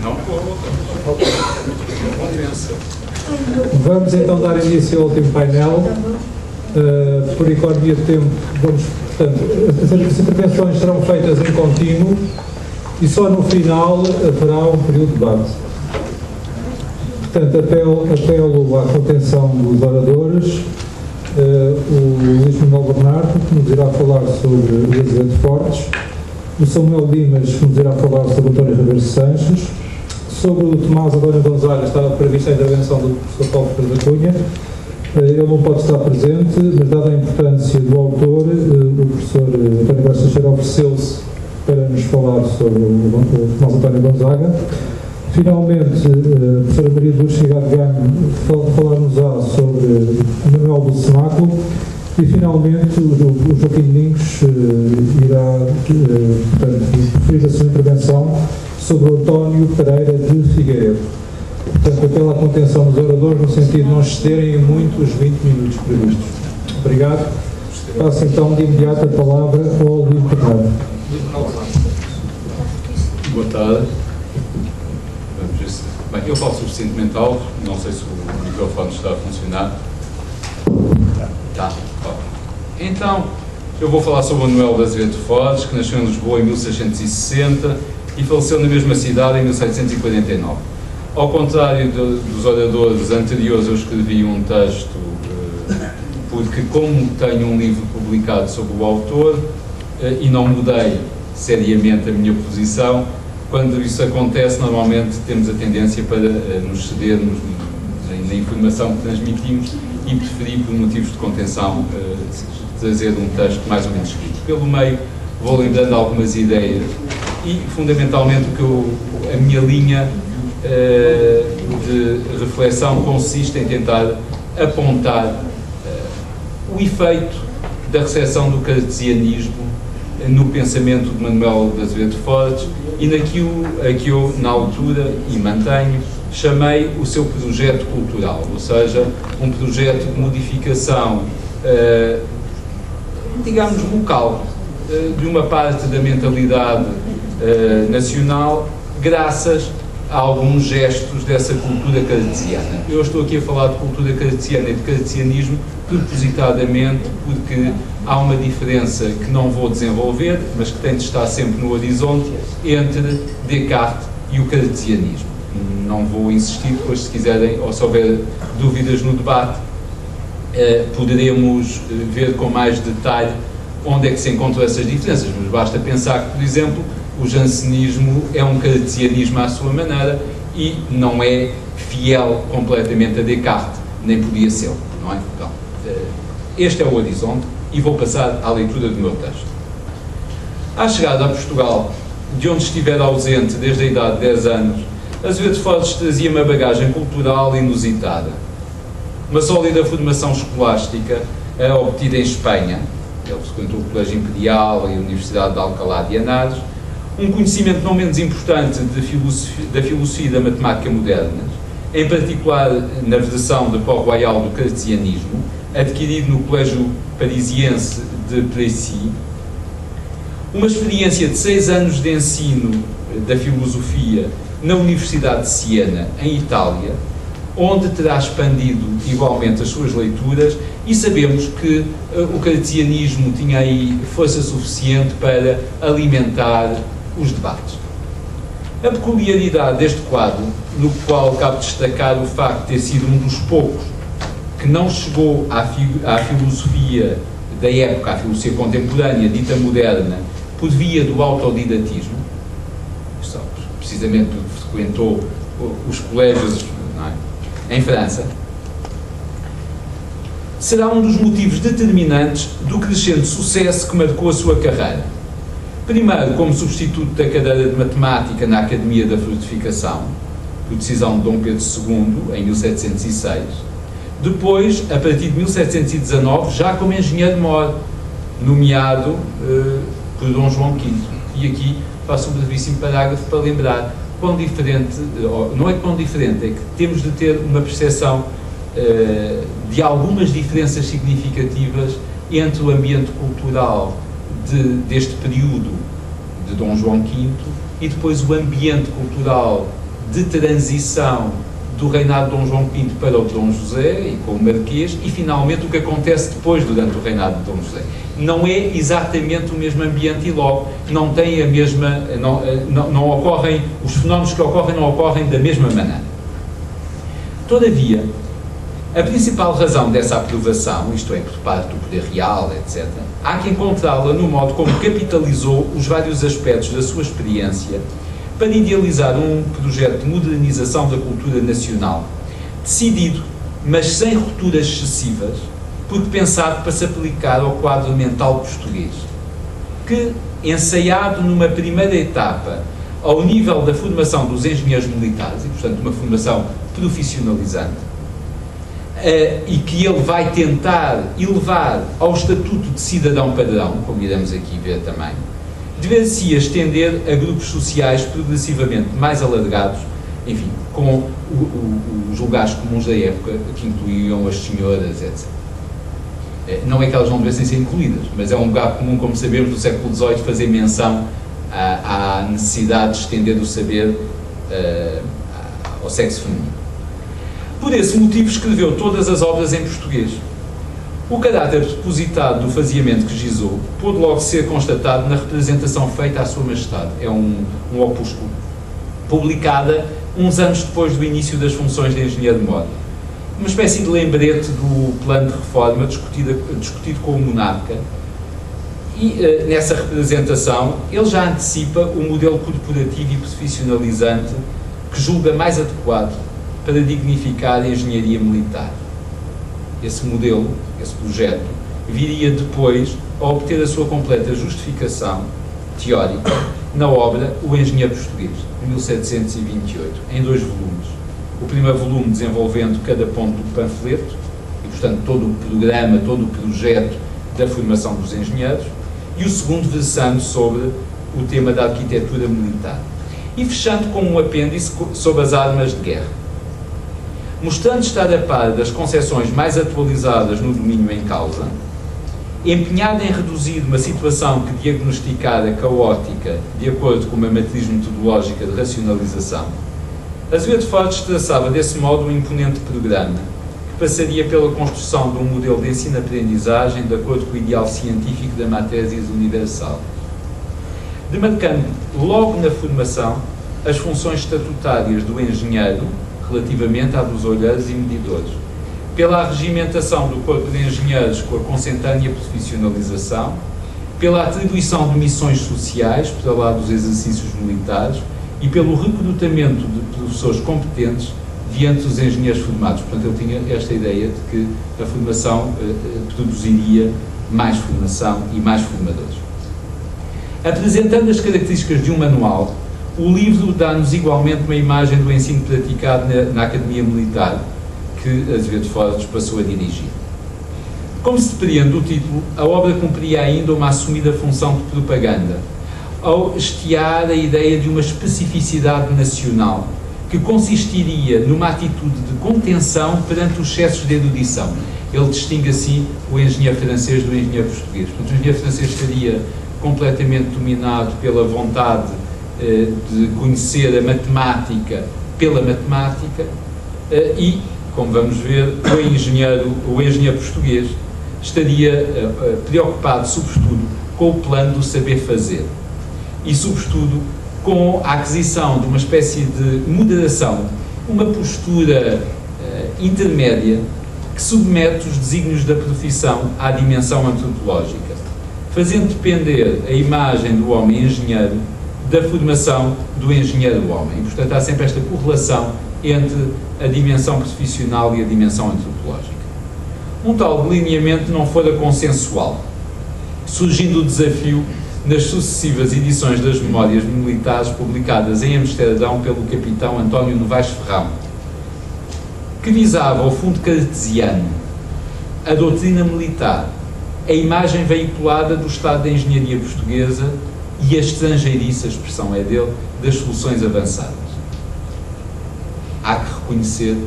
Não? Vamos então dar início ao último painel. Por economia de tempo, portanto, as intervenções serão feitas em contínuo e só no final haverá um período de debate. Portanto, apelo à contenção dos oradores. O Luís Manuel Bernardo, que nos irá falar sobre o Azevedo Fortes, o Samuel Dimas, que nos irá falar sobre o António Ribeiro Sanches, sobre o Tomás Adónio Gonzaga estava prevista a intervenção do professor Paulo Ferreira da Cunha. Ele não pode estar presente, mas dada a importância do autor, o professor António Costa Teixeira ofereceu-se para nos falar sobre o Tomás Adónio Gonzaga. Finalmente, a professora Maria Luz Chegado Ganho falar-nos-á sobre Manuel do Semáculo e, finalmente, o Joaquim Domingos irá, referir a sua intervenção sobre o António Pereira de Figueiredo. Portanto, apelo à contenção dos oradores no sentido de não excederem muito os 20 minutos previstos. Obrigado. Passo então de imediato a palavra ao Luís Bernardo. Boa tarde. Vamos ver se... Bem, eu falo suficientemente alto, não sei se o microfone está a funcionar. Tá. Então, eu vou falar sobre o Manuel de Azevedo Fortes, que nasceu em Lisboa em 1660 e faleceu na mesma cidade em 1749. Ao contrário dos oradores anteriores, eu escrevi um texto porque, como tenho um livro publicado sobre o autor e não mudei seriamente a minha posição, quando isso acontece, normalmente temos a tendência para nos cedermos na informação que transmitimos e preferi, por motivos de contenção, trazer um texto mais ou menos escrito. Pelo meio, vou lembrando algumas ideias e, fundamentalmente, a minha linha de reflexão consiste em tentar apontar o efeito da recepção do cartesianismo no pensamento de Manuel de Azevedo Fortes e naquilo a que eu, na altura, e mantenho, chamei o seu projeto cultural, ou seja, um projeto de modificação, digamos, local, de uma parte da mentalidade nacional, graças a alguns gestos dessa cultura cartesiana. Eu estou aqui a falar de cultura cartesiana e de cartesianismo propositadamente porque há uma diferença que não vou desenvolver, mas que tem de estar sempre no horizonte, entre Descartes e o cartesianismo. Não vou insistir, depois se quiserem, ou se houver dúvidas no debate, poderemos ver com mais detalhe onde é que se encontram essas diferenças, mas basta pensar que, por exemplo, o jansenismo é um cartesianismo à sua maneira e não é fiel completamente a Descartes, nem podia ser, não é? Então, este é o horizonte e vou passar à leitura do meu texto. À chegada a Portugal, de onde estivera ausente desde a idade de 10 anos, Azevedo Fortes trazia uma bagagem cultural inusitada. Uma sólida formação escolástica obtida em Espanha, ele frequentou o Colégio Imperial e a Universidade de Alcalá de Henares, um conhecimento não menos importante da filosofia e da matemática modernas, em particular na versão de Port Royal do cartesianismo, adquirido no Colégio Parisiense de Précy, uma experiência de 6 anos de ensino da filosofia na Universidade de Siena, em Itália, onde terá expandido igualmente as suas leituras, e sabemos que o cartesianismo tinha aí força suficiente para alimentar os debates. A peculiaridade deste quadro, no qual cabe destacar o facto de ter sido um dos poucos que não chegou à filosofia da época, à filosofia contemporânea, dita moderna, por via do autodidatismo, precisamente porque frequentou os colégios, não é, em França, será um dos motivos determinantes do crescente sucesso que marcou a sua carreira. Primeiro, como substituto da cadeira de Matemática na Academia da Fortificação, por decisão de Dom Pedro II, em 1706. Depois, a partir de 1719, já como engenheiro-mor, nomeado por Dom João V. E aqui faço um brevíssimo parágrafo para lembrar quão diferente, não é quão diferente, é que temos de ter uma percepção de algumas diferenças significativas entre o ambiente cultural deste período de Dom João V e depois o ambiente cultural de transição do reinado de Dom João V para o de Dom José e com o Marquês, e finalmente o que acontece depois durante o reinado de Dom José. Não é exatamente o mesmo ambiente e logo não tem a mesma, não ocorrem, os fenómenos que ocorrem não ocorrem da mesma maneira. Todavia, a principal razão dessa aprovação, isto é, por parte do poder real, etc., há que encontrá-la no modo como capitalizou os vários aspectos da sua experiência para idealizar um projeto de modernização da cultura nacional, decidido, mas sem rupturas excessivas, porque pensado para se aplicar ao quadro mental português, que, ensaiado numa primeira etapa ao nível da formação dos engenheiros militares, e portanto uma formação profissionalizante, e que ele vai tentar elevar ao estatuto de cidadão padrão, como iremos aqui ver também, dever-se estender a grupos sociais progressivamente mais alargados, enfim, com os lugares comuns da época, que incluíam as senhoras, etc. Não é que elas não devessem ser incluídas, mas é um lugar comum, como sabemos, do século XVIII, fazer menção à necessidade de estender o saber ao sexo feminino. Por esse motivo escreveu todas as obras em português. O caráter depositado do faziamento que gizou pôde logo ser constatado na representação feita à Sua Majestade. É um opúsculo, publicada uns anos depois do início das funções de engenheiro de moda. Uma espécie de lembrete do plano de reforma discutido com o monarca, e nessa representação ele já antecipa o modelo corporativo e profissionalizante que julga mais adequado para dignificar a engenharia militar. Esse modelo, esse projeto, viria depois a obter a sua completa justificação teórica na obra O Engenheiro Português, de 1728, em 2 volumes. O primeiro volume desenvolvendo cada ponto do panfleto, e portanto todo o programa, todo o projeto da formação dos engenheiros, e o segundo versando sobre o tema da arquitetura militar. E fechando com um apêndice sobre as armas de guerra. Mostrando estar a par das concepções mais atualizadas no domínio em causa, empenhado em reduzir uma situação que diagnosticara caótica de acordo com uma matriz metodológica de racionalização, Azevedo Fortes traçava desse modo um imponente programa que passaria pela construção de um modelo de ensino-aprendizagem de acordo com o ideal científico da matéria universal, demarcando logo na formação as funções estatutárias do engenheiro relativamente à dos olheiros e medidores, pela arregimentação do corpo de engenheiros com a consentânea profissionalização, pela atribuição de missões sociais, para lá dos exercícios militares, e pelo recrutamento de professores competentes diante dos engenheiros formados. Portanto, ele tinha esta ideia de que a formação produziria mais formação e mais formadores. Apresentando as características de um manual, o livro dá-nos igualmente uma imagem do ensino praticado na Academia Militar, que Azevedo Fortes passou a dirigir. Como se depreende do título, a obra cumpria ainda uma assumida função de propaganda, ao estiar a ideia de uma especificidade nacional, que consistiria numa atitude de contenção perante os excessos de erudição. Ele distingue assim o engenheiro francês do engenheiro português. Portanto, o engenheiro francês estaria completamente dominado pela vontade de conhecer a matemática pela matemática e, como vamos ver, o engenheiro português estaria preocupado, sobretudo, com o plano do saber fazer e, sobretudo, com a aquisição de uma espécie de moderação, uma postura intermédia que submete os desígnios da profissão à dimensão antropológica, fazendo depender a imagem do homem engenheiro da formação do engenheiro homem. E, portanto, há sempre esta correlação entre a dimensão profissional e a dimensão antropológica. Um tal delineamento não fora consensual, surgindo o desafio nas sucessivas edições das Memórias Militares publicadas em Amsterdão pelo capitão António Novaes Ferrão, que visava ao fundo cartesiano, a doutrina militar, a imagem veiculada do estado da engenharia portuguesa e a estrangeiriça, a expressão é dele, das soluções avançadas. Há que reconhecer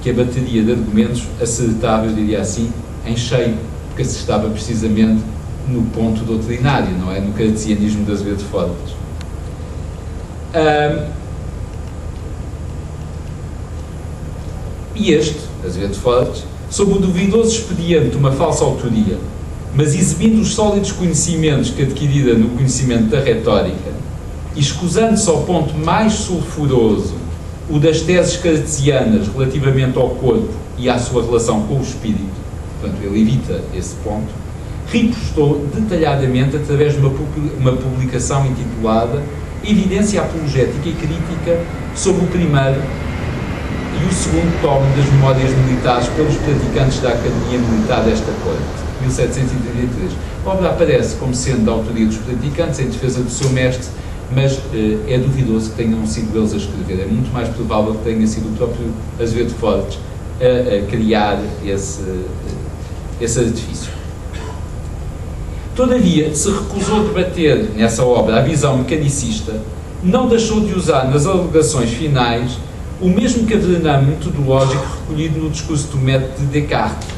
que a bateria de argumentos acertava, eu diria assim, em cheio, porque se estava precisamente no ponto doutrinário, não é? No cartesianismo de Azevedo Fortes. E este, Azevedo Fortes, sob o duvidoso expediente de uma falsa autoria, mas exibindo os sólidos conhecimentos que adquirira no conhecimento da retórica, e escusando-se ao ponto mais sulfuroso o das teses cartesianas relativamente ao corpo e à sua relação com o espírito, portanto ele evita esse ponto, repostou detalhadamente através de uma publicação intitulada Evidência Apologética e Crítica sobre o primeiro e o segundo tomo das Memórias Militares pelos praticantes da Academia Militar desta corte, 1733. A obra aparece como sendo da autoria dos praticantes, em defesa do seu mestre, mas é duvidoso que tenham sido eles a escrever. É muito mais provável que tenha sido o próprio Azevedo Fortes a criar esse artifício. Todavia, se recusou debater nessa obra a visão mecanicista, não deixou de usar nas alegações finais o mesmo cadernato metodológico recolhido no discurso do método de Descartes,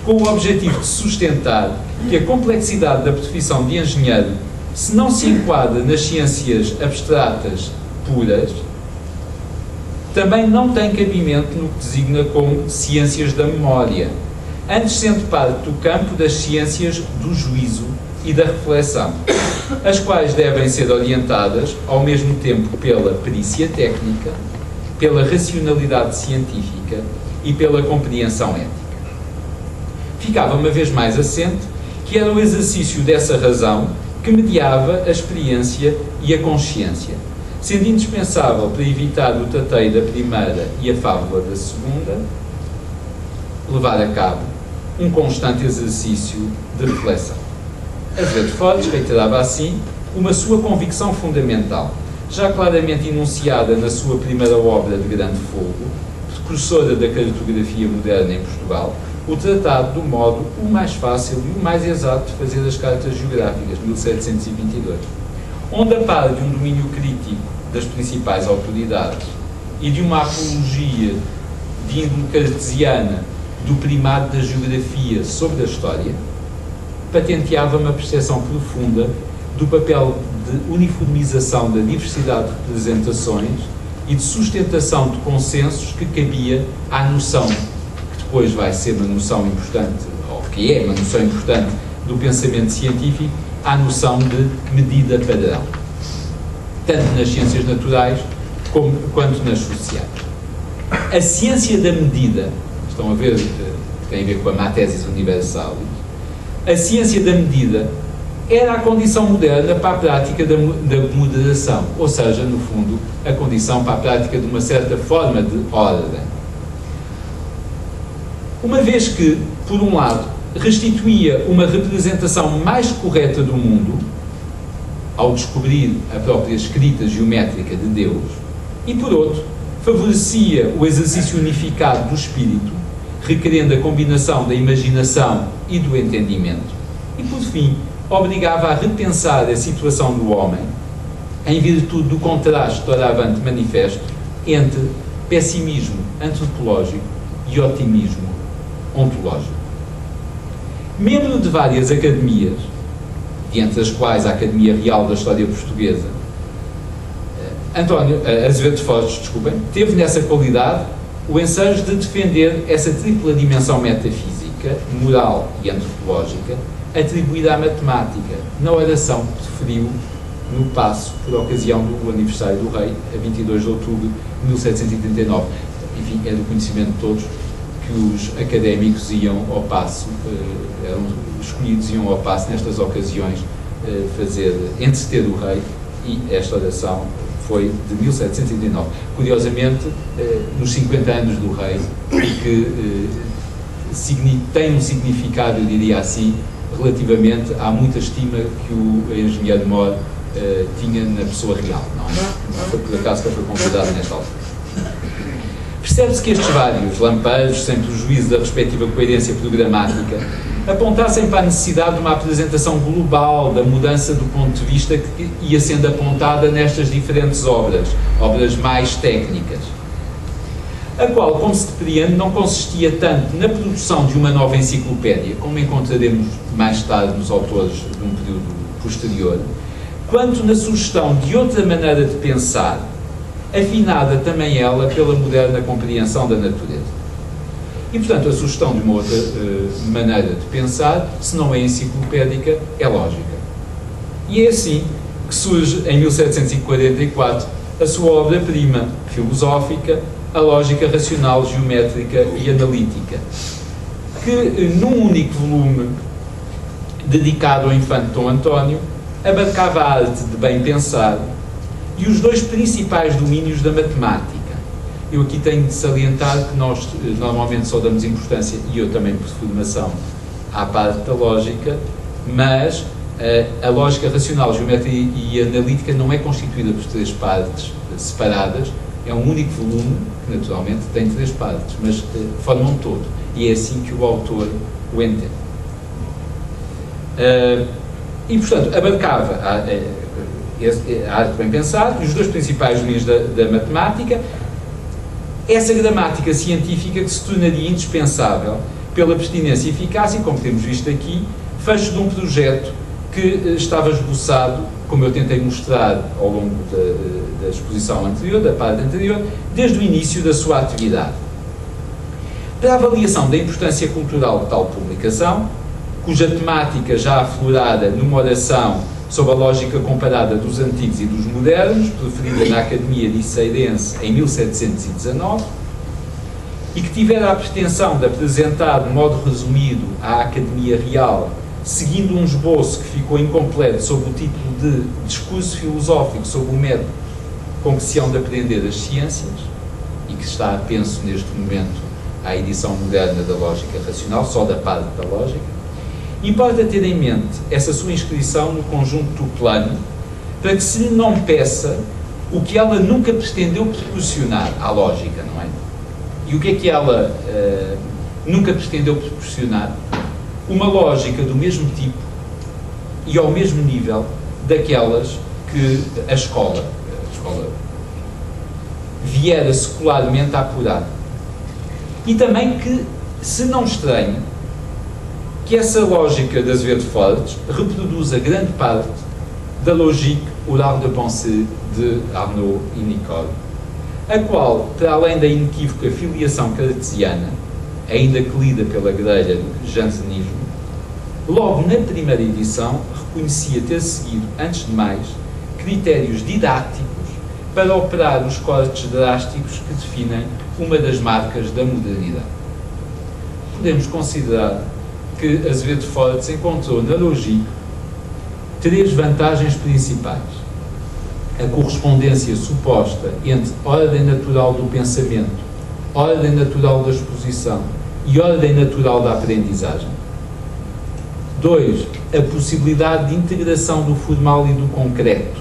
com o objetivo de sustentar que a complexidade da profissão de engenheiro, se não se enquadra nas ciências abstratas puras, também não tem cabimento no que designa como ciências da memória, antes sendo parte do campo das ciências do juízo e da reflexão, as quais devem ser orientadas ao mesmo tempo pela perícia técnica, pela racionalidade científica e pela compreensão ética. Ficava uma vez mais assente que era o exercício dessa razão que mediava a experiência e a consciência, sendo indispensável para evitar o tateio da primeira e a fábula da segunda, levar a cabo um constante exercício de reflexão. Azevedo Fortes reiterava assim uma sua convicção fundamental, já claramente enunciada na sua primeira obra de grande fogo, precursora da cartografia moderna em Portugal, o tratado do modo o mais fácil e o mais exato de fazer as cartas geográficas, 1722, onde, a par de um domínio crítico das principais autoridades e de uma apologia de índole cartesiana do primado da geografia sobre a história, patenteava uma percepção profunda do papel de uniformização da diversidade de representações e de sustentação de consensos que cabia à noção, que depois vai ser uma noção importante, ou que é uma noção importante do pensamento científico, à noção de medida padrão, tanto nas ciências naturais quanto nas sociais. A ciência da medida, estão a ver, tem a ver com a Mathesis Universalis, a ciência da medida era a condição moderna para a prática da moderação, ou seja, no fundo, a condição para a prática de uma certa forma de ordem. Uma vez que, por um lado, restituía uma representação mais correta do mundo, ao descobrir a própria escrita geométrica de Deus, e, por outro, favorecia o exercício unificado do espírito, requerendo a combinação da imaginação e do entendimento, e, por fim, obrigava a repensar a situação do homem em virtude do contraste doravante manifesto entre pessimismo antropológico e otimismo ontológico. Membro de várias academias, entre as quais a Academia Real da História Portuguesa, Azevedo Fortes, teve nessa qualidade o ensejo de defender essa tripla dimensão metafísica, moral e antropológica, atribuída à matemática, na oração que proferiu no Paço, por ocasião do aniversário do rei, a 22 de outubro de 1739. Enfim, é do conhecimento de todos que os académicos iam ao Paço, eram escolhidos, iam ao Paço nestas ocasiões entreter o rei, e esta oração foi de 1739. Curiosamente, nos 50 anos do rei, que tem um significado, eu diria assim, relativamente à muita estima que o engenheiro Mor tinha na pessoa real, não é? Não foi por acaso que ele foi convidado nesta altura. Percebe-se que estes vários lampejos, sem prejuízo da respectiva coerência programática, apontassem para a necessidade de uma apresentação global da mudança do ponto de vista que ia sendo apontada nestas diferentes obras mais técnicas, a qual, como se depreende, não consistia tanto na produção de uma nova enciclopédia, como encontraremos mais tarde nos autores de um período posterior, quanto na sugestão de outra maneira de pensar, afinada também ela pela moderna compreensão da natureza. E, portanto, a sugestão de uma outra maneira de pensar, se não é enciclopédica, é lógica. E é assim que surge, em 1744, a sua obra-prima filosófica, a lógica racional, geométrica e analítica, que, num único volume dedicado ao infante Dom António, abarcava a arte de bem pensar e os dois principais domínios da matemática. Eu aqui tenho de salientar que nós normalmente só damos importância, e eu também por formação, à parte da lógica, mas a lógica racional, geométrica e analítica não é constituída por 3 partes separadas, é um único volume, que naturalmente tem 3 partes, mas formam um todo, e é assim que o autor o entende. E, portanto, abarcava a arte de bem pensar e os dois principais domínios da matemática, essa gramática científica que se tornaria indispensável pela pertinência e eficácia, como temos visto aqui, fecho de um projeto que estava esboçado, como eu tentei mostrar ao longo da exposição anterior, da parte anterior, desde o início da sua atividade. Para a avaliação da importância cultural de tal publicação, cuja temática já aflorada numa oração sob a lógica comparada dos antigos e dos modernos, proferida na Academia Liceirense em 1719, e que tivera a pretensão de apresentar de modo resumido à Academia Real, seguindo um esboço que ficou incompleto sob o título de Discurso Filosófico sobre o método com que se hão de aprender as ciências, e que está, penso, neste momento, à edição moderna da lógica racional, só da parte da lógica. Importa ter em mente essa sua inscrição no conjunto plano, para que se lhe não peça o que ela nunca pretendeu proporcionar à lógica, não é? E o que é que ela nunca pretendeu proporcionar? Uma lógica do mesmo tipo e ao mesmo nível daquelas que a escola viera secularmente a apurar. E também que se não estranhe que essa lógica de Azevedo Fortes reproduza grande parte da logique ou l'art de pensée de Arnaud e Nicole, a qual, para além da inequívoca filiação cartesiana, ainda que lida pela grelha do jansenismo, logo na primeira edição reconhecia ter seguido, antes de mais, critérios didáticos para operar os cortes drásticos que definem uma das marcas da modernidade. Podemos considerar que Azevedo Fortes encontrou na logique 3 vantagens principais: a correspondência suposta entre ordem natural do pensamento, ordem natural da exposição e ordem natural da aprendizagem. 2. A possibilidade de integração do formal e do concreto,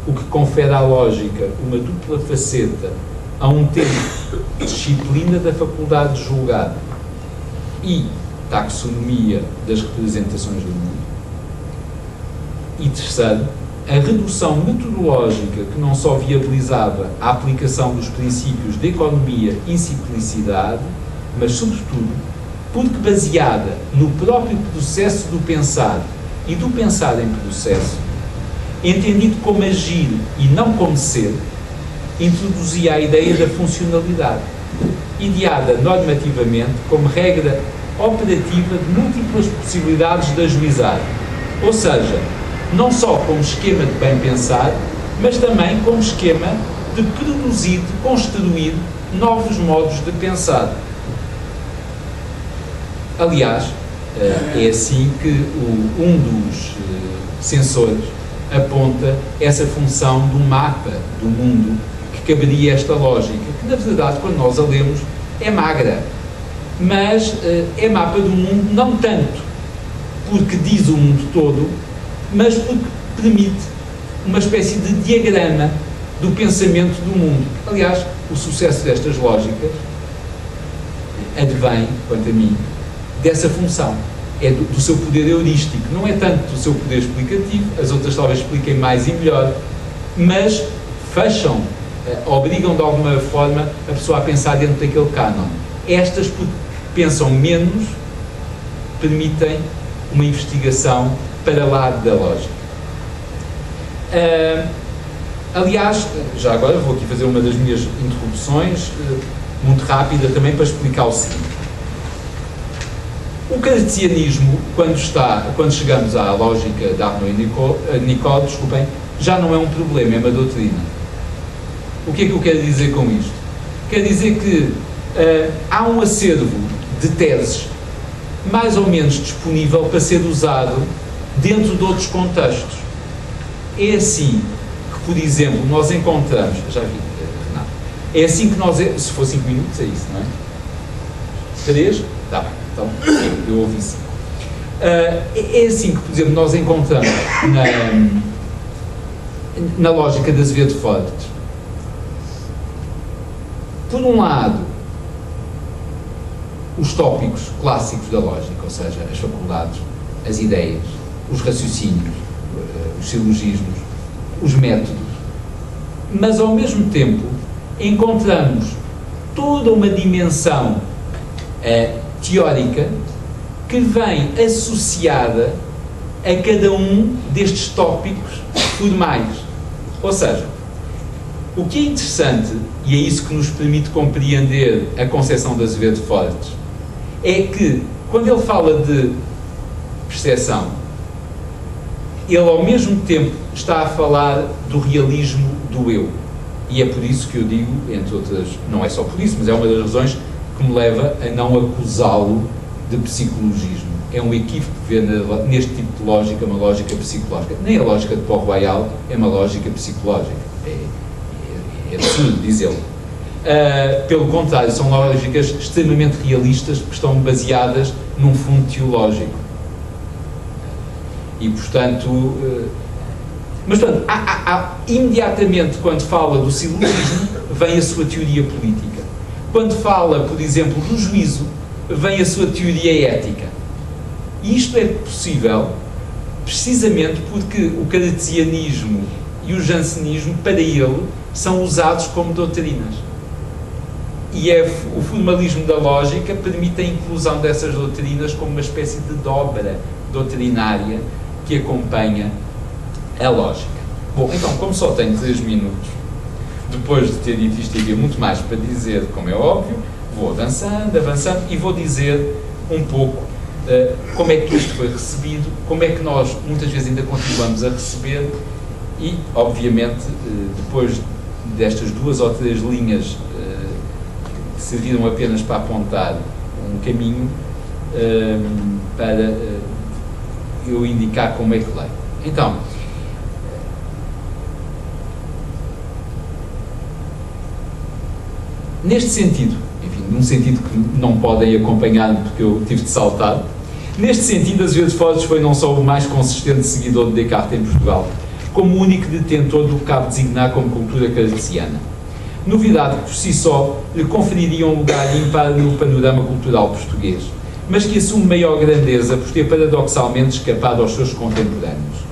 o que confere à lógica uma dupla faceta a um tempo disciplina da faculdade de julgar e taxonomia das representações do mundo. E 3º, a redução metodológica que não só viabilizava a aplicação dos princípios de economia e simplicidade, mas, sobretudo, porque baseada no próprio processo do pensar e do pensar em processo, entendido como agir e não como ser, introduzia a ideia da funcionalidade, ideada normativamente como regra operativa de múltiplas possibilidades de ajuizar, ou seja, não só como esquema de bem pensar, mas também como esquema de produzir, de construir novos modos de pensar. Aliás, é assim que um dos censores aponta essa função do mapa do mundo que caberia a esta lógica, que na verdade, quando nós a lemos, é magra, mas é mapa do mundo não tanto porque diz o mundo todo, mas porque permite uma espécie de diagrama do pensamento do mundo. Aliás, o sucesso destas lógicas advém, quanto a mim, dessa função, é do seu poder heurístico, não é tanto do seu poder explicativo, as outras talvez expliquem mais e melhor, mas fecham, obrigam de alguma forma a pessoa a pensar dentro daquele cânon. Estas, porque pensam menos, permitem uma investigação para lá da lógica. Aliás, já agora vou aqui fazer uma das minhas interrupções, muito rápida também, para explicar o seguinte. O cartesianismo, quando chegamos à lógica de Arnaud e Nicole, desculpem, já não é um problema, é uma doutrina. O que é que eu quero dizer com isto? Quer dizer que há um acervo de teses mais ou menos disponível para ser usado dentro de outros contextos. É assim que, por exemplo, nós encontramos... Já vi, Renato. É assim que nós... Se for 5 minutos, é isso, não é? 3? Está bem. Então, eu ouvi 5. É assim que, por exemplo, nós encontramos na lógica de Azevedo Fortes. Por um lado, os tópicos clássicos da lógica, ou seja, as faculdades, as ideias, os raciocínios, os silogismos, os métodos, mas ao mesmo tempo encontramos toda uma dimensão teórica que vem associada a cada um destes tópicos formais. Ou seja, o que é interessante, e é isso que nos permite compreender a concepção de Azevedo Fortes, é que, quando ele fala de percepção, ele ao mesmo tempo está a falar do realismo do eu. E é por isso que eu digo, entre outras, não é só por isso, mas é uma das razões que me leva a não acusá-lo de psicologismo. É um equívoco ver neste tipo de lógica uma lógica psicológica. Nem a lógica de Port-Royal é uma lógica psicológica. É absurdo dizê-lo. Pelo contrário, são lógicas extremamente realistas que estão baseadas num fundo teológico. E, portanto... mas, portanto, imediatamente, quando fala do silogismo, vem a sua teoria política. Quando fala, por exemplo, do juízo, vem a sua teoria ética. E isto é possível precisamente porque o cartesianismo e o jansenismo, para ele, são usados como doutrinas. E o formalismo da lógica permite a inclusão dessas doutrinas como uma espécie de dobra doutrinária que acompanha a lógica. Bom, então, como só tenho 3 minutos, depois de ter dito isto, havia muito mais para dizer, como é óbvio, vou avançando, e vou dizer um pouco como é que isto foi recebido, como é que nós muitas vezes ainda continuamos a receber e, obviamente, depois destas 2 ou 3 linhas que serviram apenas para apontar um caminho para eu indicar como é que leio. Então, neste sentido, enfim, num sentido que não podem acompanhar porque eu tive de saltar, neste sentido, Azevedo Fortes foi não só o mais consistente seguidor de Descartes em Portugal, como o único detentor do que cabe designar como cultura cartesiana. Novidade que, por si só, lhe conferiria um lugar ímpar no panorama cultural português, mas que assume maior grandeza por ter paradoxalmente escapado aos seus contemporâneos.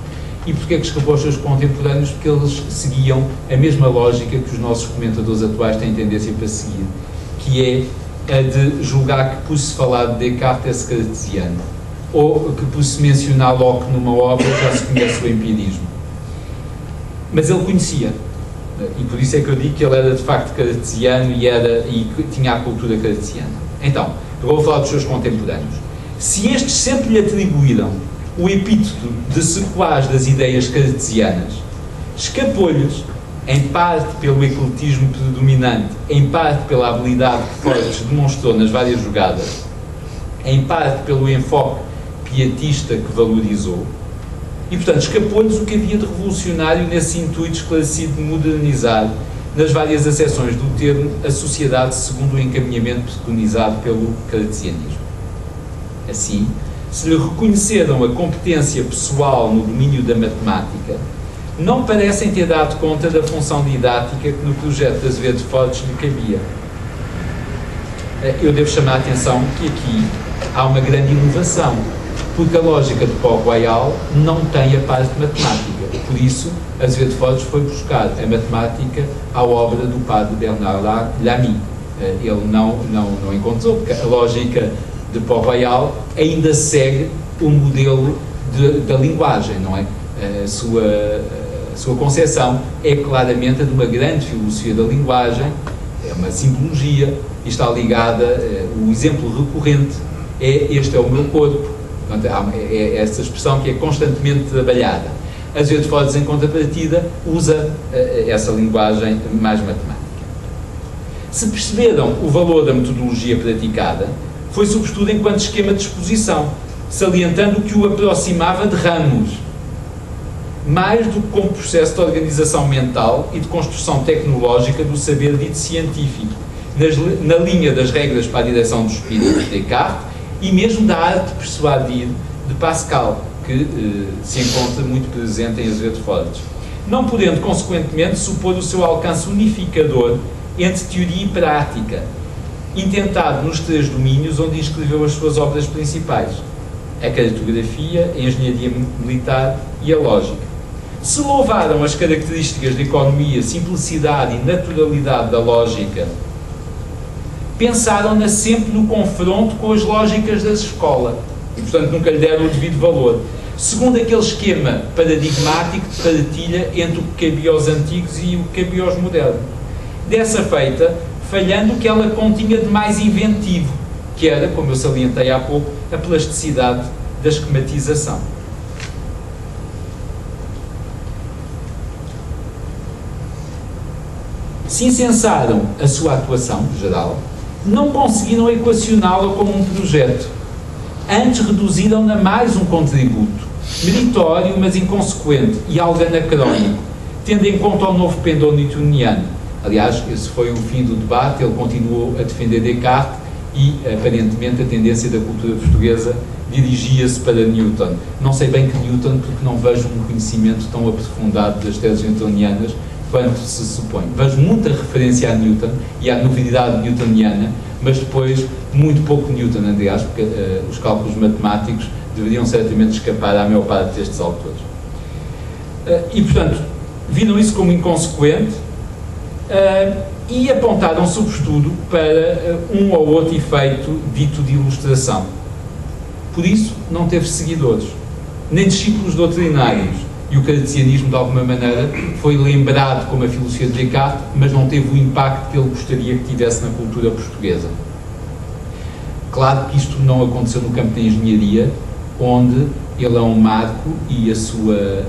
E porquê que escapou aos seus contemporâneos? Porque eles seguiam a mesma lógica que os nossos comentadores atuais têm tendência para seguir, que é a de julgar que, por se falar de Descartes, é-se cartesiano, ou que, por se mencionar Locke numa obra, já se conhece o empirismo. Mas ele conhecia, e por isso é que eu digo que ele era de facto cartesiano e tinha a cultura cartesiana. Então, eu vou falar dos seus contemporâneos. Se estes sempre lhe atribuíram o epíteto de sequaz das ideias cartesianas, escapou-lhes, em parte pelo ecletismo predominante, em parte pela habilidade que Fortes demonstrou nas várias jogadas, em parte pelo enfoque pietista que valorizou, e, portanto, escapou-lhes o que havia de revolucionário nesse intuito esclarecido de modernizar, nas várias acessões do termo, a sociedade segundo o encaminhamento preconizado pelo cartesianismo. Assim, se lhe reconheceram a competência pessoal no domínio da matemática, não parecem ter dado conta da função didática que no projeto de Azevedo Fortes lhe cabia. Eu devo chamar a atenção que aqui há uma grande inovação, porque a lógica de Port-Royal não tem a parte matemática. Por isso, Azevedo Fortes foi buscar a matemática à obra do padre Bernard Lamy. Ele não encontrou, porque a lógica de Port-Royal ainda segue o modelo da linguagem, não é? A sua A sua concepção é claramente a de uma grande filosofia da linguagem, é uma simbologia e está ligada, o exemplo recorrente é este é o meu corpo. Portanto, é essa expressão que é constantemente trabalhada. Azevedo Fortes, em contrapartida, usa essa linguagem mais matemática. Se perceberam o valor da metodologia praticada, foi sobretudo enquanto esquema de exposição, salientando que o aproximava de Ramos, mais do que como processo de organização mental e de construção tecnológica do saber dito científico, na linha das regras para a direção do espírito de Descartes e mesmo da arte de persuadir de Pascal, que se encontra muito presente em Azevedo Fortes, não podendo, consequentemente, supor o seu alcance unificador entre teoria e prática, intentado nos 3 domínios onde escreveu as suas obras principais: a cartografia, a engenharia militar e a lógica. Se louvaram as características de economia, simplicidade e naturalidade da lógica, pensaram-na sempre no confronto com as lógicas da escola e, portanto, nunca lhe deram o devido valor, segundo aquele esquema paradigmático de partilha entre o que cabia aos antigos e o que cabia aos modernos. Dessa feita, falhando o que ela continha de mais inventivo, que era, como eu salientei há pouco, a plasticidade da esquematização. Se incensaram a sua atuação geral, não conseguiram equacioná-la como um projeto. Antes reduziram-na mais um contributo, meritório, mas inconsequente e algo anacrónico, tendo em conta o novo pendor newtoniano. Aliás, esse foi o fim do debate, ele continuou a defender Descartes e, aparentemente, a tendência da cultura portuguesa dirigia-se para Newton. Não sei bem que Newton, porque não vejo um conhecimento tão aprofundado das teses newtonianas quanto se supõe. Vejo muita referência a Newton e à novidade newtoniana, mas depois muito pouco Newton, aliás, porque os cálculos matemáticos deveriam certamente escapar à maior parte destes autores. E, portanto, viram isso como inconsequente e apontaram, sobretudo, para um ou outro efeito dito de ilustração. Por isso, não teve seguidores, nem discípulos doutrinários, e o cartesianismo, de alguma maneira, foi lembrado como a filosofia de Descartes, mas não teve o impacto que ele gostaria que tivesse na cultura portuguesa. Claro que isto não aconteceu no campo da engenharia, onde ele é um marco e a sua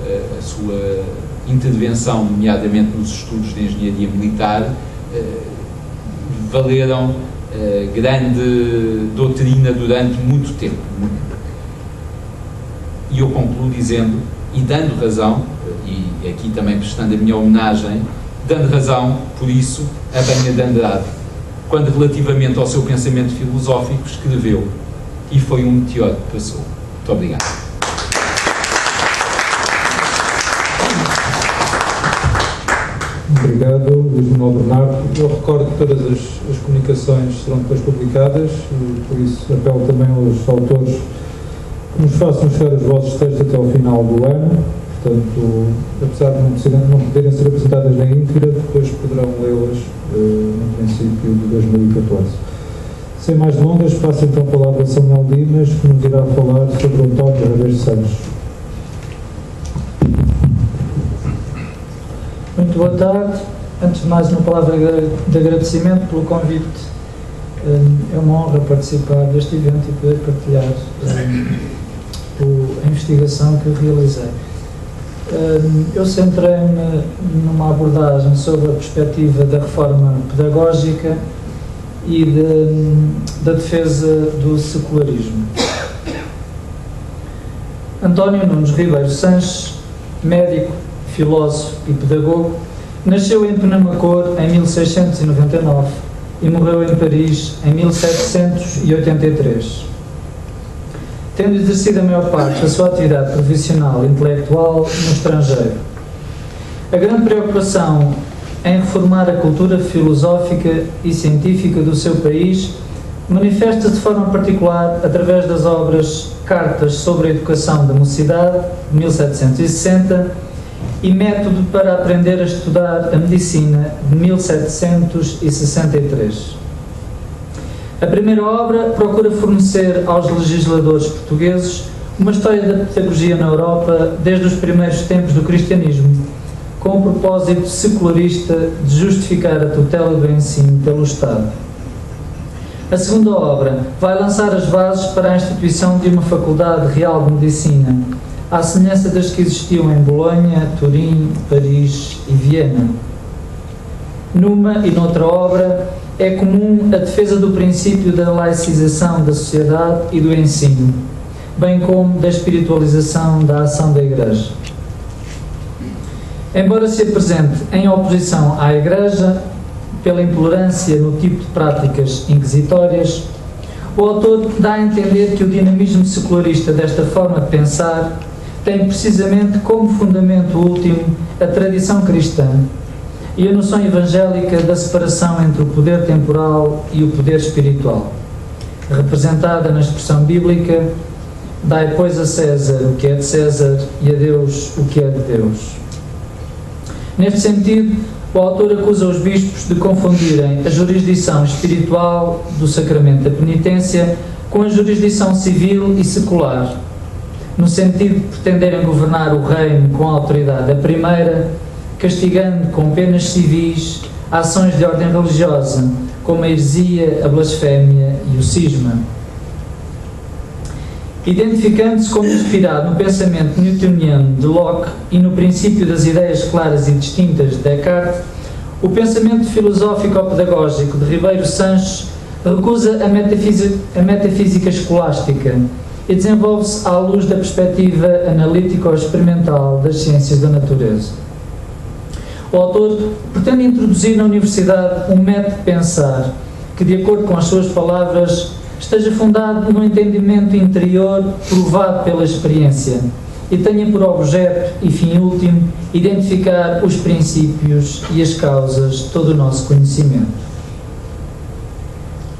intervenção, nomeadamente nos estudos de engenharia militar, valeram grande doutrina durante muito tempo. E eu concluo dizendo, e dando razão, e aqui também prestando a minha homenagem, dando razão, por isso, a Banha de Andrade, quando relativamente ao seu pensamento filosófico escreveu: e foi um meteoro que passou. Muito obrigado. Obrigado, Luís Manuel Bernardo. Eu recordo que todas as comunicações serão depois publicadas, e por isso apelo também aos autores que nos façam chegar os vossos textos até ao final do ano. Portanto, apesar de não poderem ser apresentadas na íntegra, depois poderão lê-las no princípio de 2014. Sem mais delongas, passo então a palavra a Samuel Dimas, que nos irá falar sobre o António Ribeiro Santos. Muito boa tarde. Antes de mais, uma palavra de agradecimento pelo convite. É uma honra participar deste evento e poder partilhar a investigação que realizei. Eu centrei-me numa abordagem sobre a perspectiva da reforma pedagógica e da defesa do secularismo. António Nunes Ribeiro Sanches, médico, filósofo e pedagogo, nasceu em Penamacor em 1699 e morreu em Paris em 1783. Tendo exercido a maior parte da sua atividade profissional e intelectual no estrangeiro. A grande preocupação em reformar a cultura filosófica e científica do seu país manifesta-se de forma particular através das obras Cartas sobre a Educação da Mocidade, de 1760, e Método para Aprender a Estudar a Medicina, de 1763. A primeira obra procura fornecer aos legisladores portugueses uma história da pedagogia na Europa desde os primeiros tempos do cristianismo, com o propósito secularista de justificar a tutela do ensino pelo Estado. A segunda obra vai lançar as bases para a instituição de uma Faculdade Real de Medicina, à semelhança das que existiam em Bolonha, Turim, Paris e Viena. Numa e noutra obra, é comum a defesa do princípio da laicização da sociedade e do ensino, bem como da espiritualização da ação da Igreja. Embora se apresente em oposição à Igreja, pela intolerância no tipo de práticas inquisitórias, o autor dá a entender que o dinamismo secularista desta forma de pensar tem precisamente como fundamento último a tradição cristã e a noção evangélica da separação entre o poder temporal e o poder espiritual, representada na expressão bíblica: dai, pois, a César o que é de César e a Deus o que é de Deus. Neste sentido, o autor acusa os bispos de confundirem a jurisdição espiritual do sacramento da penitência com a jurisdição civil e secular, no sentido de pretenderem governar o reino com a autoridade da primeira, castigando com penas civis ações de ordem religiosa, como a heresia, a blasfémia e o cisma. Identificando-se como inspirado no pensamento newtoniano de Locke e no princípio das ideias claras e distintas de Descartes, o pensamento filosófico-pedagógico de Ribeiro Sanches recusa a metafísica escolástica e desenvolve-se à luz da perspectiva analítico-experimental das ciências da natureza. O autor pretende introduzir na universidade um método de pensar que, de acordo com as suas palavras, esteja fundado no entendimento interior provado pela experiência e tenha por objeto e fim último identificar os princípios e as causas de todo o nosso conhecimento.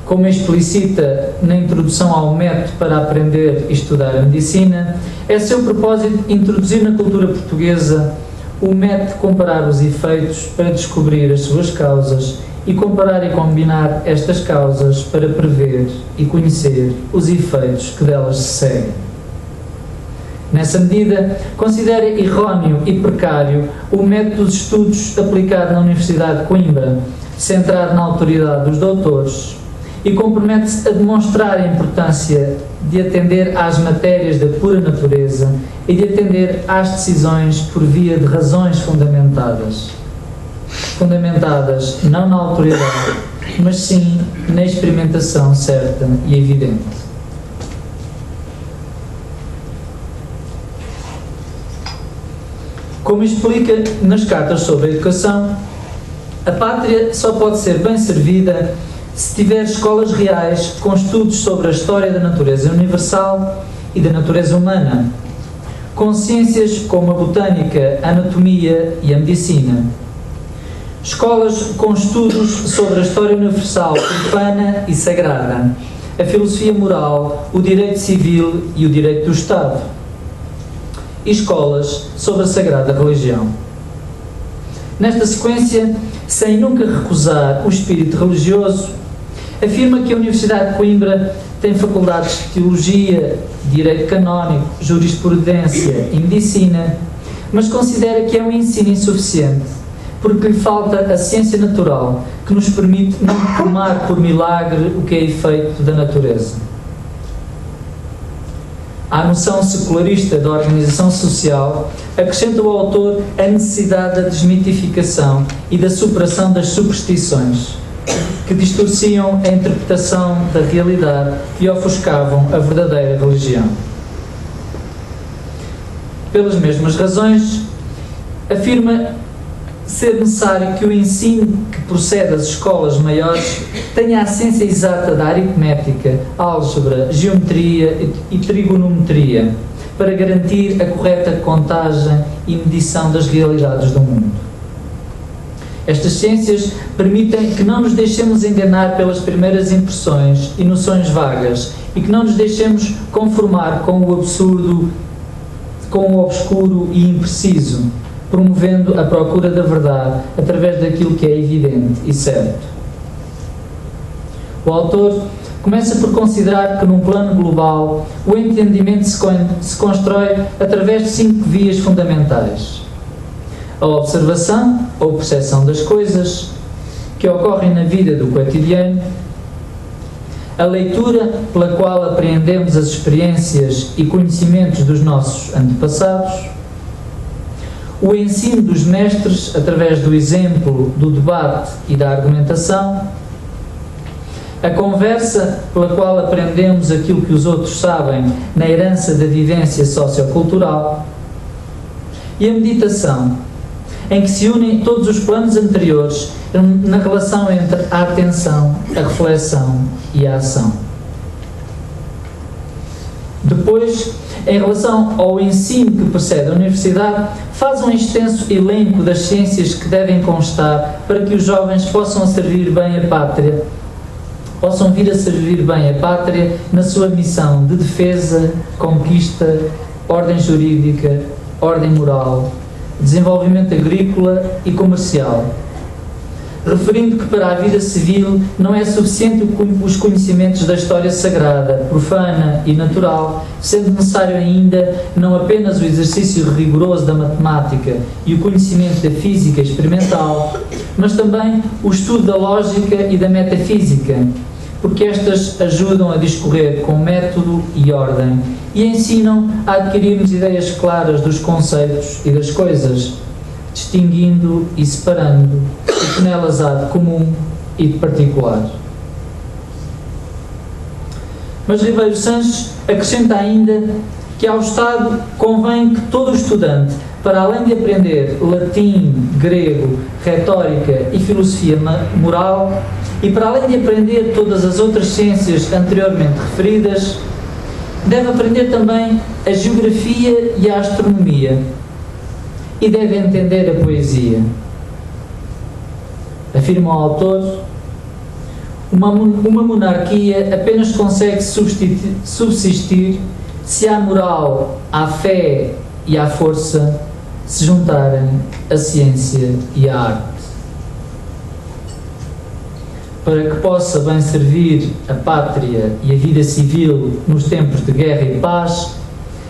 Como explicita na introdução ao método para aprender e estudar a medicina, é seu propósito introduzir na cultura portuguesa o método de comparar os efeitos para descobrir as suas causas e comparar e combinar estas causas para prever e conhecer os efeitos que delas se seguem. Nessa medida, considera erróneo e precário o método de estudos aplicado na Universidade de Coimbra, centrado na autoridade dos doutores, e compromete-se a demonstrar a importância de atender às matérias da pura natureza e de atender às decisões por via de razões fundamentadas não na autoridade, mas sim na experimentação certa e evidente. Como explica nas cartas sobre a educação, a pátria só pode ser bem servida se tiver escolas reais com estudos sobre a história da natureza universal e da natureza humana, com ciências como a botânica, a anatomia e a medicina. Escolas com estudos sobre a história universal profana e sagrada, a filosofia moral, o direito civil e o direito do Estado. E escolas sobre a sagrada religião. Nesta sequência, sem nunca recusar o espírito religioso, afirma que a Universidade de Coimbra tem faculdades de Teologia, Direito Canónico, Jurisprudência e Medicina, mas considera que é um ensino insuficiente, porque lhe falta a ciência natural, que nos permite não tomar por milagre o que é efeito da natureza. À noção secularista da organização social, acrescenta o autor a necessidade da desmitificação e da superação das superstições, que distorciam a interpretação da realidade e ofuscavam a verdadeira religião. Pelas mesmas razões, afirma ser necessário que o ensino que procede das escolas maiores tenha a ciência exata da aritmética, álgebra, geometria e trigonometria, para garantir a correta contagem e medição das realidades do mundo. Estas ciências permitem que não nos deixemos enganar pelas primeiras impressões e noções vagas e que não nos deixemos conformar com o absurdo, com o obscuro e impreciso, promovendo a procura da verdade através daquilo que é evidente e certo. O autor começa por considerar que, num plano global, o entendimento se constrói através de 5 vias fundamentais: a observação ou percepção das coisas que ocorrem na vida do cotidiano, a leitura pela qual apreendemos as experiências e conhecimentos dos nossos antepassados, o ensino dos mestres através do exemplo, do debate e da argumentação, a conversa pela qual aprendemos aquilo que os outros sabem na herança da vivência sociocultural, e a meditação, em que se unem todos os planos anteriores na relação entre a atenção, a reflexão e a ação. Depois, em relação ao ensino que precede a universidade, faz um extenso elenco das ciências que devem constar para que os jovens possam servir bem a pátria, possam vir a servir bem a pátria na sua missão de defesa, conquista, ordem jurídica, ordem moral, desenvolvimento agrícola e comercial. Referindo que para a vida civil não é suficiente os conhecimentos da história sagrada, profana e natural, sendo necessário ainda não apenas o exercício rigoroso da matemática e o conhecimento da física experimental, mas também o estudo da lógica e da metafísica, porque estas ajudam a discorrer com método e ordem e ensinam a adquirirmos ideias claras dos conceitos e das coisas, distinguindo e separando o que nelas há de comum e de particular. Mas Ribeiro Sanches acrescenta ainda que ao Estado convém que todo estudante, para além de aprender latim, grego, retórica e filosofia moral, e para além de aprender todas as outras ciências anteriormente referidas, deve aprender também a geografia e a astronomia, e deve entender a poesia. Afirma o autor, uma monarquia apenas consegue subsistir se à moral, à fé e à força se juntarem a ciência e a arte. Para que possa bem servir a pátria e a vida civil nos tempos de guerra e paz,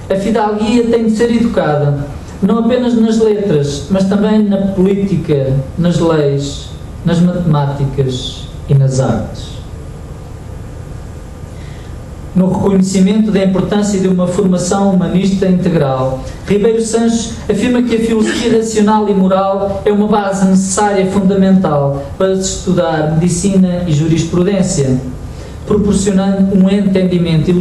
a fidalguia tem de ser educada, não apenas nas letras, mas também na política, nas leis, nas matemáticas e nas artes. No reconhecimento da importância de uma formação humanista integral, Ribeiro Sanches afirma que a filosofia racional e moral é uma base necessária e fundamental para se estudar medicina e jurisprudência, proporcionando um entendimento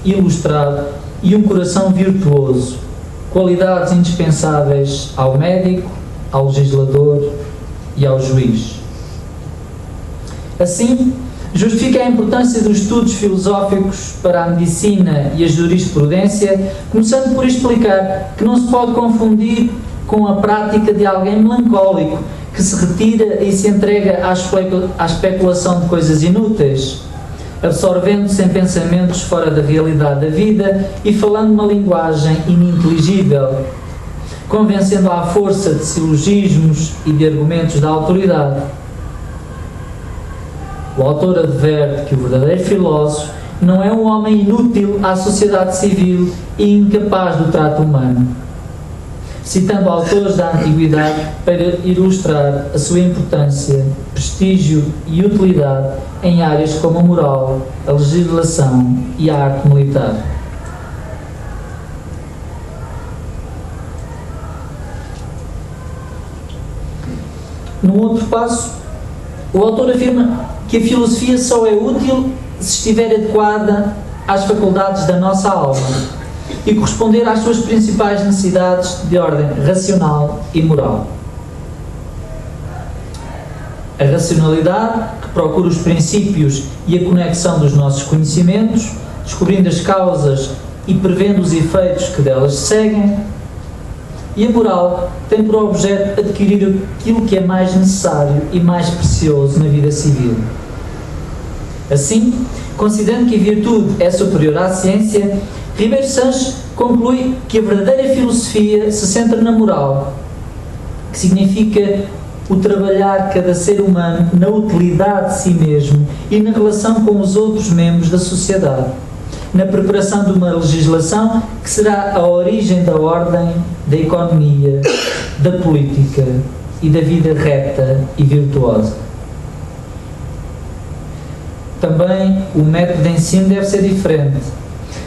ilustrado e um coração virtuoso, qualidades indispensáveis ao médico, ao legislador e ao juiz. Assim, justifica a importância dos estudos filosóficos para a medicina e a jurisprudência, começando por explicar que não se pode confundir com a prática de alguém melancólico que se retira e se entrega à especulação de coisas inúteis, absorvendo-se em pensamentos fora da realidade da vida e falando uma linguagem ininteligível, convencendo à força de silogismos e de argumentos da autoridade. O autor adverte que o verdadeiro filósofo não é um homem inútil à sociedade civil e incapaz do trato humano, citando autores da antiguidade para ilustrar a sua importância, prestígio e utilidade em áreas como a moral, a legislação e a arte militar. Num outro passo, o autor afirma que a filosofia só é útil se estiver adequada às faculdades da nossa alma e corresponder às suas principais necessidades de ordem racional e moral. A racionalidade, que procura os princípios e a conexão dos nossos conhecimentos, descobrindo as causas e prevendo os efeitos que delas seguem. E a moral tem por objeto adquirir aquilo que é mais necessário e mais precioso na vida civil. Assim, considerando que a virtude é superior à ciência, Ribeiro Sanches conclui que a verdadeira filosofia se centra na moral, que significa o trabalhar cada ser humano na utilidade de si mesmo e na relação com os outros membros da sociedade, na preparação de uma legislação que será a origem da ordem, da economia, da política e da vida reta e virtuosa. Também o método de ensino deve ser diferente,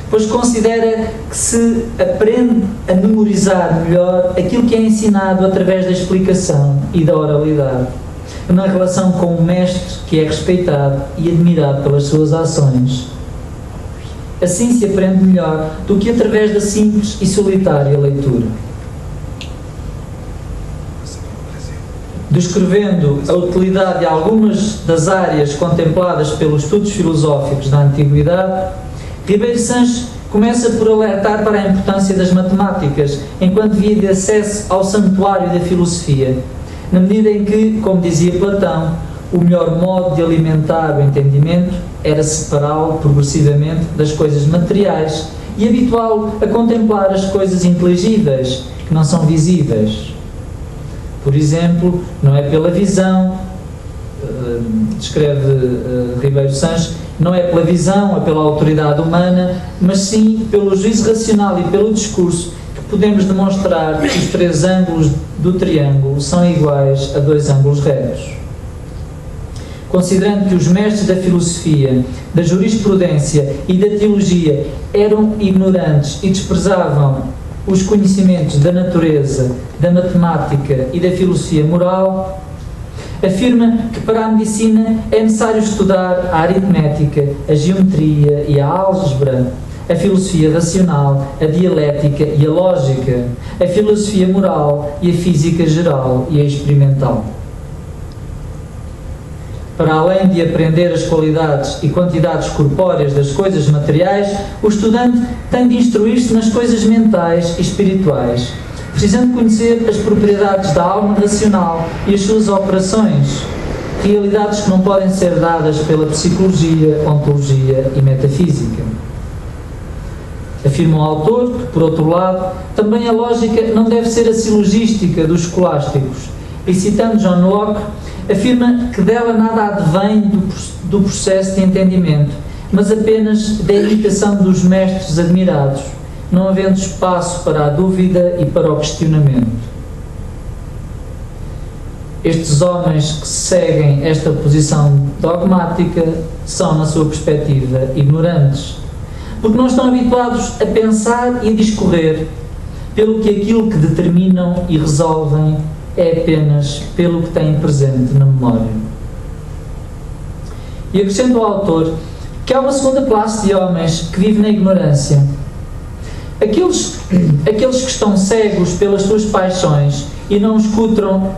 pois considera que se aprende a memorizar melhor aquilo que é ensinado através da explicação e da oralidade, na relação com o mestre que é respeitado e admirado pelas suas ações. Assim se aprende melhor do que através da simples e solitária leitura. Descrevendo a utilidade de algumas das áreas contempladas pelos estudos filosóficos da Antiguidade, Ribeiro Sanches começa por alertar para a importância das matemáticas enquanto via de acesso ao santuário da filosofia, na medida em que, como dizia Platão, o melhor modo de alimentar o entendimento era separá-lo progressivamente das coisas materiais e habituá-lo a contemplar as coisas inteligíveis, que não são visíveis. Por exemplo, não é pela visão, descreve Ribeiro Sanches, não é pela visão, é pela autoridade humana, mas sim pelo juízo racional e pelo discurso que podemos demonstrar que os 3 ângulos do triângulo são iguais a 2 ângulos retos. Considerando que os mestres da filosofia, da jurisprudência e da teologia eram ignorantes e desprezavam os conhecimentos da natureza, da matemática e da filosofia moral, afirma que para a medicina é necessário estudar a aritmética, a geometria e a álgebra, a filosofia racional, a dialética e a lógica, a filosofia moral e a física geral e a experimental. Para além de aprender as qualidades e quantidades corpóreas das coisas materiais, o estudante tem de instruir-se nas coisas mentais e espirituais, precisando conhecer as propriedades da alma racional e as suas operações, realidades que não podem ser dadas pela psicologia, ontologia e metafísica. Afirma o autor que, por outro lado, também a lógica não deve ser a silogística dos escolásticos, e citando John Locke, afirma que dela nada advém do processo de entendimento, mas apenas da imitação dos mestres admirados, não havendo espaço para a dúvida e para o questionamento. Estes homens que seguem esta posição dogmática são, na sua perspectiva, ignorantes, porque não estão habituados a pensar e a discorrer pelo que aquilo que determinam e resolvem é apenas pelo que têm presente na memória. E acrescenta o autor que há uma segunda classe de homens que vive na ignorância. Aqueles que estão cegos pelas suas paixões e não escutam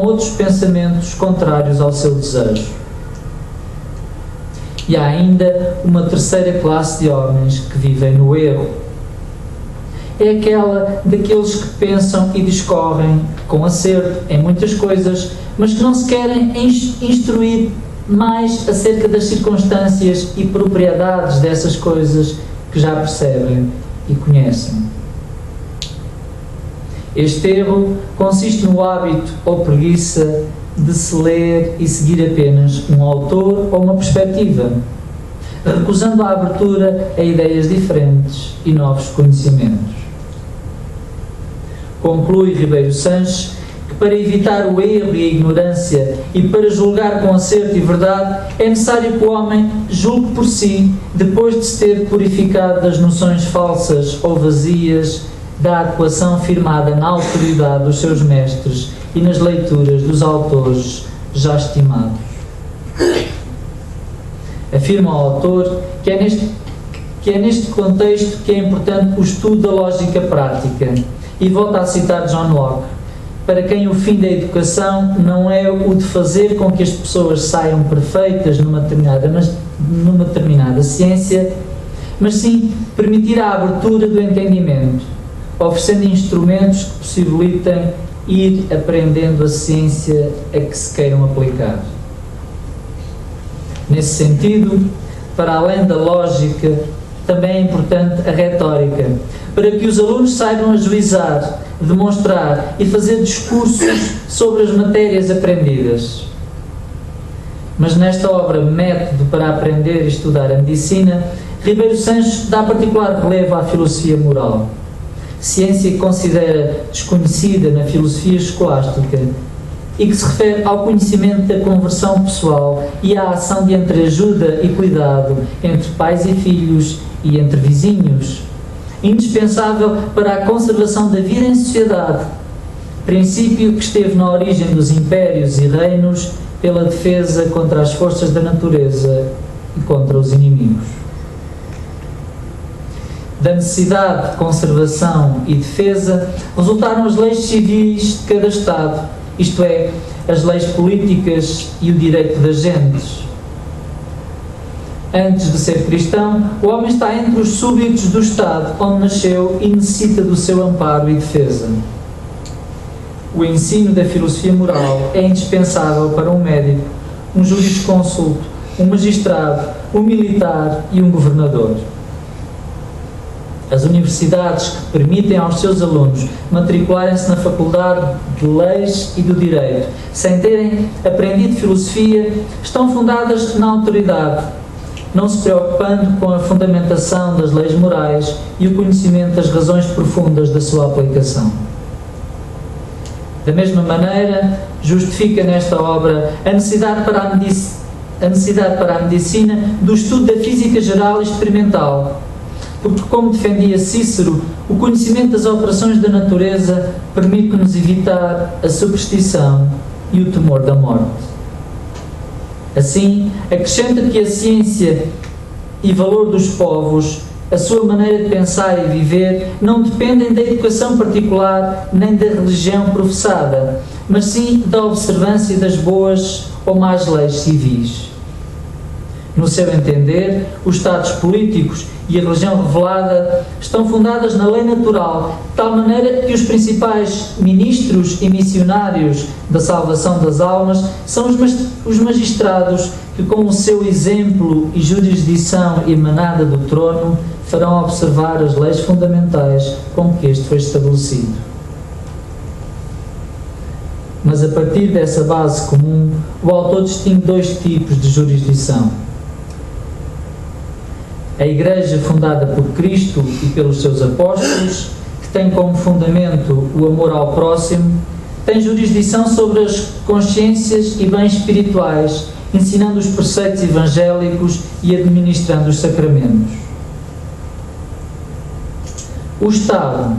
outros pensamentos contrários ao seu desejo. E há ainda uma terceira classe de homens que vivem no erro. É aquela daqueles que pensam e discorrem com acerto em muitas coisas, mas que não se querem instruir mais acerca das circunstâncias e propriedades dessas coisas que já percebem e conhecem. Este erro consiste no hábito ou preguiça de se ler e seguir apenas um autor ou uma perspectiva, recusando a abertura a ideias diferentes e novos conhecimentos. Conclui Ribeiro Sanches que para evitar o erro e a ignorância e para julgar com acerto e verdade é necessário que o homem julgue por si, depois de se ter purificado das noções falsas ou vazias da adequação firmada na autoridade dos seus mestres e nas leituras dos autores já estimados. Afirma o autor que é neste contexto que é importante o estudo da lógica prática, e volta a citar John Locke, para quem o fim da educação não é o de fazer com que as pessoas saiam perfeitas numa determinada ciência, mas sim permitir a abertura do entendimento, oferecendo instrumentos que possibilitem ir aprendendo a ciência a que se queiram aplicar. Nesse sentido, para além da lógica, também é importante a retórica, para que os alunos saibam ajuizar, demonstrar e fazer discursos sobre as matérias aprendidas. Mas nesta obra Método para Aprender e Estudar a Medicina, Ribeiro Sanches dá particular relevo à filosofia moral, ciência que considera desconhecida na filosofia escolástica e que se refere ao conhecimento da conversão pessoal e à ação de entreajuda e cuidado entre pais e filhos e entre vizinhos, indispensável para a conservação da vida em sociedade, princípio que esteve na origem dos impérios e reinos pela defesa contra as forças da natureza e contra os inimigos. Da necessidade de conservação e defesa resultaram as leis civis de cada Estado, isto é, as leis políticas e o direito das gentes. Antes de ser cristão, o homem está entre os súbditos do Estado onde nasceu e necessita do seu amparo e defesa. O ensino da filosofia moral é indispensável para um médico, um jurisconsulto, um magistrado, um militar e um governador. As universidades que permitem aos seus alunos matricularem-se na Faculdade de Leis e do Direito, sem terem aprendido filosofia, estão fundadas na autoridade, não se preocupando com a fundamentação das leis morais e o conhecimento das razões profundas da sua aplicação. Da mesma maneira, justifica nesta obra a necessidade para a medicina do estudo da física geral e experimental, porque, como defendia Cícero, o conhecimento das operações da natureza permite-nos evitar a superstição e o temor da morte. Assim, acrescenta que a ciência e valor dos povos, a sua maneira de pensar e viver, não dependem da educação particular nem da religião professada, mas sim da observância das boas ou más leis civis. No seu entender, os Estados políticos e a religião revelada estão fundadas na lei natural, de tal maneira que os principais ministros e missionários da salvação das almas são os magistrados que, com o seu exemplo e jurisdição emanada do trono, farão observar as leis fundamentais com que este foi estabelecido. Mas a partir dessa base comum, o autor distingue dois tipos de jurisdição. A Igreja fundada por Cristo e pelos seus apóstolos, que tem como fundamento o amor ao próximo, tem jurisdição sobre as consciências e bens espirituais, ensinando os preceitos evangélicos e administrando os sacramentos. O Estado,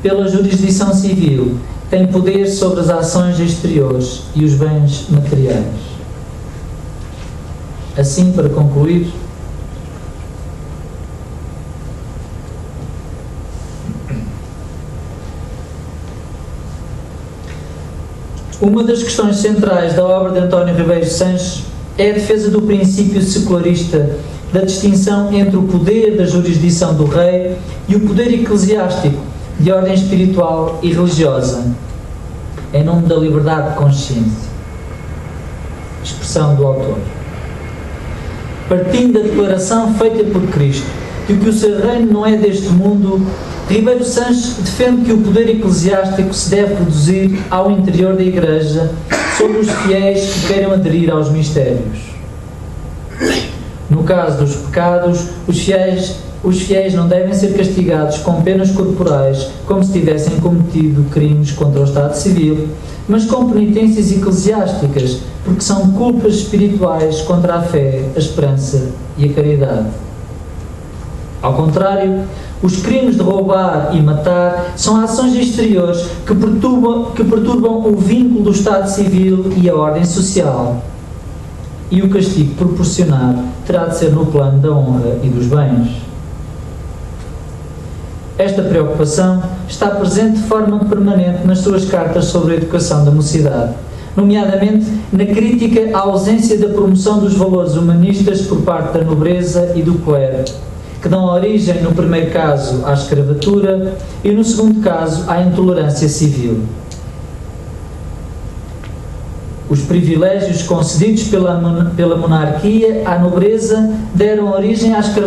pela jurisdição civil, tem poder sobre as ações exteriores e os bens materiais. Assim, para concluir, uma das questões centrais da obra de António Ribeiro Sanches é a defesa do princípio secularista da distinção entre o poder da jurisdição do rei e o poder eclesiástico de ordem espiritual e religiosa, em nome da liberdade de consciência. Expressão do autor. Partindo da declaração feita por Cristo de que o seu reino não é deste mundo, Ribeiro Sanches defende que o poder eclesiástico se deve reduzir ao interior da Igreja sobre os fiéis que queiram aderir aos mistérios. No caso dos pecados, os fiéis não devem ser castigados com penas corporais, como se tivessem cometido crimes contra o Estado civil, mas com penitências eclesiásticas, porque são culpas espirituais contra a fé, a esperança e a caridade. Ao contrário, os crimes de roubar e matar são ações exteriores que perturbam o vínculo do Estado civil e a ordem social. E o castigo proporcionado terá de ser no plano da honra e dos bens. Esta preocupação está presente de forma permanente nas suas cartas sobre a educação da mocidade, nomeadamente na crítica à ausência da promoção dos valores humanistas por parte da nobreza e do clero, que dão origem, no primeiro caso, à escravatura e, no segundo caso, à intolerância civil. Os privilégios concedidos pela monarquia à nobreza deram origem à escravatura